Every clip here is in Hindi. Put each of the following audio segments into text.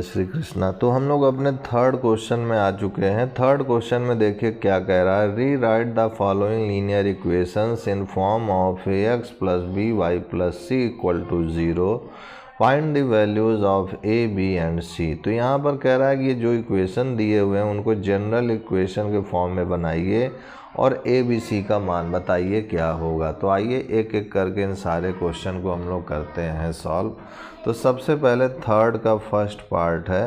श्री कृष्णा। तो हम लोग अपने थर्ड क्वेश्चन में आ चुके हैं। थर्ड क्वेश्चन में देखिए क्या कह रहा है, rewrite the following linear equations in form of ax plus b y plus c equal to 0, find the values of a, b and c। तो यहाँ पर कह रहा है कि ये जो इक्वेशन दिए हुए हैं उनको जनरल इक्वेशन के फॉर्म में बनाइए और a, b, c का मान बताइए क्या होगा। तो आइए एक एक करके इन सारे क्वेश्चन को हम लोग करते हैं सॉल्व। तो सबसे पहले थर्ड का फर्स्ट पार्ट है,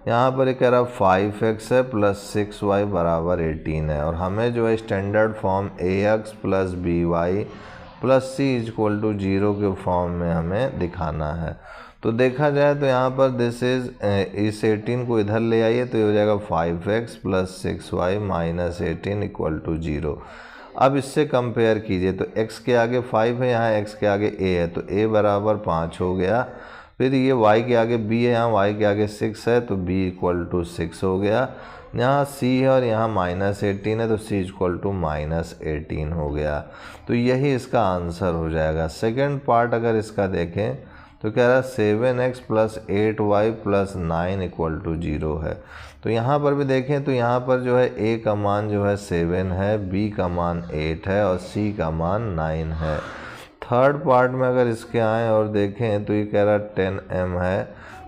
यहाँ पर ये कह रहा 5x है प्लस 6y बराबर 18 है और हमें जो है standard form ax plus by plus c equal to 0 के फॉर्म में हमें दिखाना है। तो देखा जाए तो यहाँ पर दिस इज इस 18 को इधर ले आइए तो ये हो जाएगा 5x plus 6y minus 18 equal to 0। अब इससे कंपेयर कीजिए तो x के आगे 5 है, यहाँ x के आगे a है तो a बराबर 5 हो गया। फिर ये y के आगे b है, यहाँ y के आगे 6 है तो b इक्वल टू 6 हो गया। यहाँ c है और यहाँ माइनस 18 है तो c इक्वल टू माइनस 18 हो गया। तो यही इसका आंसर हो जाएगा। सेकेंड पार्ट अगर इसका देखें तो कह रहा है 7x plus 8y plus 9 equal to 0 है। तो यहाँ पर भी देखें तो यहाँ पर जो है a का मान जो है 7 है, b का मान 8 है और c का मान 9 है। थर्ड पार्ट में अगर इसके आएँ और देखें तो ये कह रहा है 10m है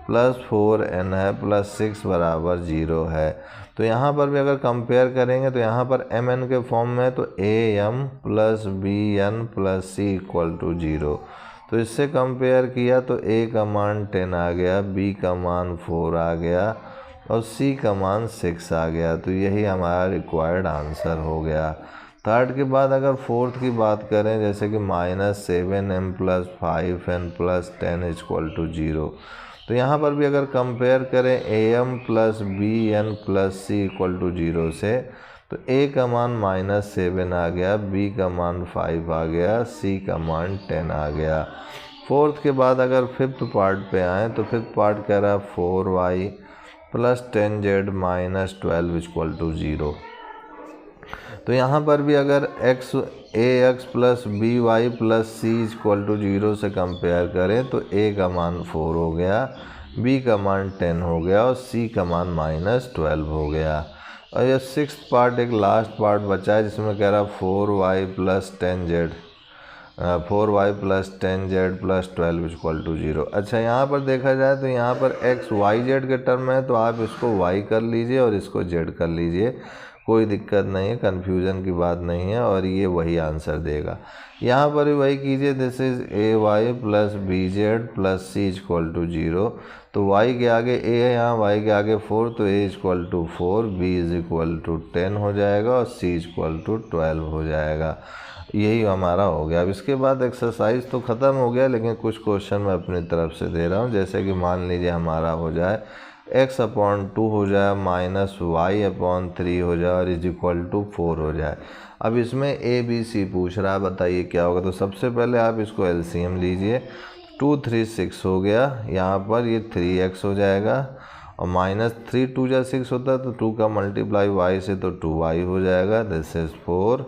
प्लस 4n है प्लस 6 बराबर 0 है। तो यहाँ पर भी अगर कंपेयर करेंगे तो यहाँ पर mn के फॉर्म में तो am plus bn plus c equal to 0। तो इससे कंपेयर किया तो a का मान 10 आ गया, b का मान 4 आ गया और c का मान 6 आ गया। तो यही हमारा रिक्वायर्ड आंसर हो गया। थर्ड के बाद अगर फोर्थ की बात करें जैसे कि minus 7m plus 5n plus 10 equal to 0, तो यहाँ पर भी अगर कंपेयर करें am plus bn plus c equal to 0 से तो a का मान माइनस 7 आ गया, b का मान 5 आ गया, c का मान 10 आ गया। फोर्थ के बाद अगर फिफ्थ पार्ट पे आएँ तो फिफ्थ पार्ट कह रहा है 4y plus 10z minus 12 equal to 0। तो यहाँ पर भी अगर ax plus by plus c equal to 0 से कंपेयर करें तो a का मान 4 हो गया, b का मान 10 हो गया और c का मान माइनस 12 हो गया। और ये सिक्स्थ पार्ट एक लास्ट पार्ट बचा है जिसमें कह रहा 4y plus 10z plus 12 equal to 0। अच्छा, यहाँ पर देखा जाए तो यहाँ पर x y z के टर्म है तो आप इसको y कर लीजिए और इसको z कर लीजिए, कोई दिक्कत नहीं है, कन्फ्यूज़न की बात नहीं है और ये वही आंसर देगा। यहाँ पर भी वही कीजिए, this is ay plus bz plus c equal to 0। तो y के आगे a है, यहाँ y के आगे 4 तो a equal to 4, b is equal to 10 हो जाएगा और c इक्वल टू 12 हो जाएगा। यही हमारा हो गया। अब इसके बाद एक्सरसाइज तो ख़त्म हो गया लेकिन कुछ क्वेश्चन मैं अपनी तरफ से दे रहा हूँ। जैसे कि मान लीजिए हमारा हो जाए x/2 हो जाए माइनस y/3 हो जाए और इज इक्वल टू 4 हो जाए। अब इसमें a b c पूछ रहा है, बताइए क्या होगा। तो सबसे पहले आप इसको LCM लीजिए, 2 3 6 हो गया, यहाँ पर ये 3x हो जाएगा और माइनस 3 2 जा 6 होता है तो 2 का मल्टीप्लाई y से तो 2y हो जाएगा, this is 4।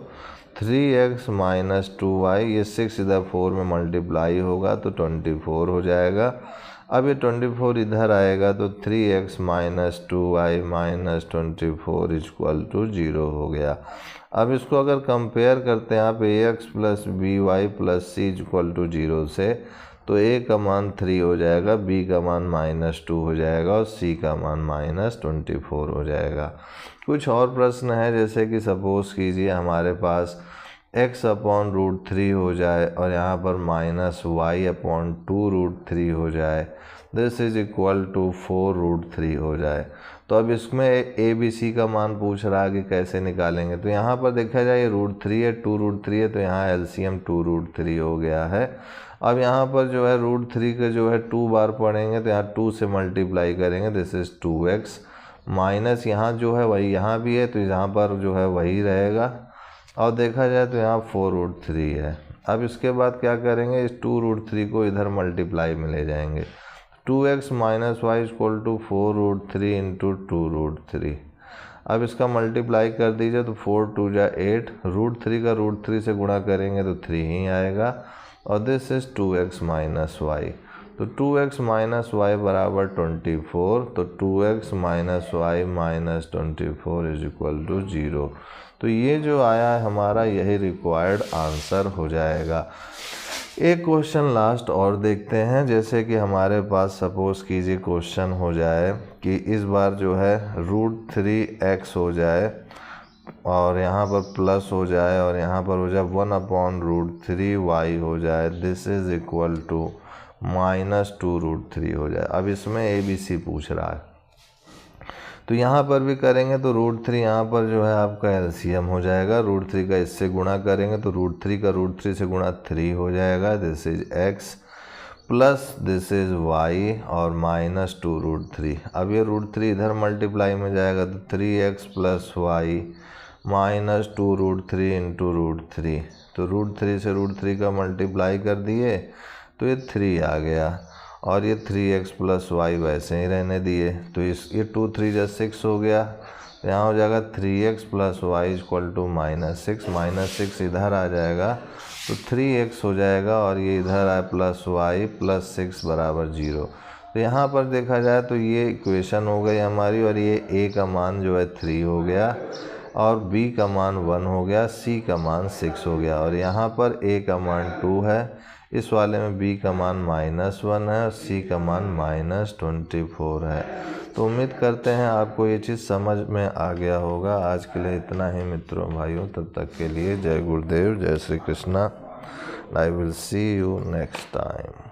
3x minus 2y, ये 6 इधर 4 में मल्टीप्लाई होगा तो 24 हो जाएगा। अब ये 24 इधर आएगा तो 3x minus 2y minus 24 equal to 0 हो गया। अब इसको अगर कंपेयर करते हैं आप ax plus by plus c equal to 0 से तो a का मान 3 हो जाएगा, b का मान माइनस 2 हो जाएगा और c का मान माइनस 24 हो जाएगा। कुछ और प्रश्न है जैसे कि सपोज़ कीजिए हमारे पास x/√3 हो जाए और यहाँ पर माइनस y/2√3 हो जाए, दिस इज इक्वल टू 4√3 हो जाए। तो अब इसमें a b c का मान पूछ रहा है कि कैसे निकालेंगे। तो यहाँ पर देखा जाए ये √3 है, 2√3 है तो यहाँ LCM 2√3 हो गया है। अब यहाँ पर जो है √3 का जो है 2 बार पढ़ेंगे तो यहाँ 2 से मल्टीप्लाई करेंगे, दिस इज़ 2x माइनस यहाँ जो है वही यहाँ भी है तो यहाँ पर जो है वही रहेगा और देखा जाए तो यहाँ 4√3 है। अब इसके बाद क्या करेंगे, इस 2√3 को इधर मल्टीप्लाई में ले जाएंगे, 2x minus y equal to 4√3 into 2√3। अब इसका मल्टीप्लाई कर दीजिए तो 4 2 जा 8, √3 का √3 से गुणा करेंगे तो 3 ही आएगा और this is 2x minus Y. तो 2x माइनस वाई बराबर 24, तो 2x minus y minus 24 is equal to 0। तो ये जो आया है हमारा यही रिक्वायर्ड आंसर हो जाएगा। एक क्वेश्चन लास्ट और देखते हैं। जैसे कि हमारे पास सपोज़ कीजिए क्वेश्चन हो जाए कि इस बार जो है √3x हो जाए और यहाँ पर प्लस हो जाए और यहाँ पर हो जाए 1/√3y हो जाए, दिस इज़ इक्वल टू -2√3 हो जाए। अब इसमें ABC पूछ रहा है, तो यहाँ पर भी करेंगे तो √3 यहाँ पर जो है आपका एलसीएम हो जाएगा। √3 का इससे गुणा करेंगे तो √3 का √3 से गुणा 3 हो जाएगा, this is x plus this is y और -2√3। अब ये √3 इधर मल्टीप्लाई में जाएगा तो 3x प्लस y -2√3 इंटू √3। तो √3 से √3 का मल्टीप्लाई कर दिए तो ये 3 आ गया और ये 3x प्लस वाई वैसे ही रहने दिए। तो ये 2 3 जा 6 हो गया, तो यहाँ हो जाएगा 3x plus Y equal to -6। -6 इधर आ जाएगा तो 3x हो जाएगा और ये इधर आए प्लस वाई प्लस 6 बराबर 0। तो यहाँ पर देखा जाए तो ये इक्वेशन हो गई हमारी और ये a का मान जो है 3 हो गया और b का मान 1 हो गया, c का मान 6 हो गया और यहाँ पर a का मान 2 है, इस वाले में b का मान -1 है और c का मान -24 है। तो उम्मीद करते हैं आपको ये चीज़ समझ में आ गया होगा। आज के लिए इतना ही मित्रों भाइयों, तब तक के लिए जय गुरुदेव, जय Shri Krishna. I will see you next time.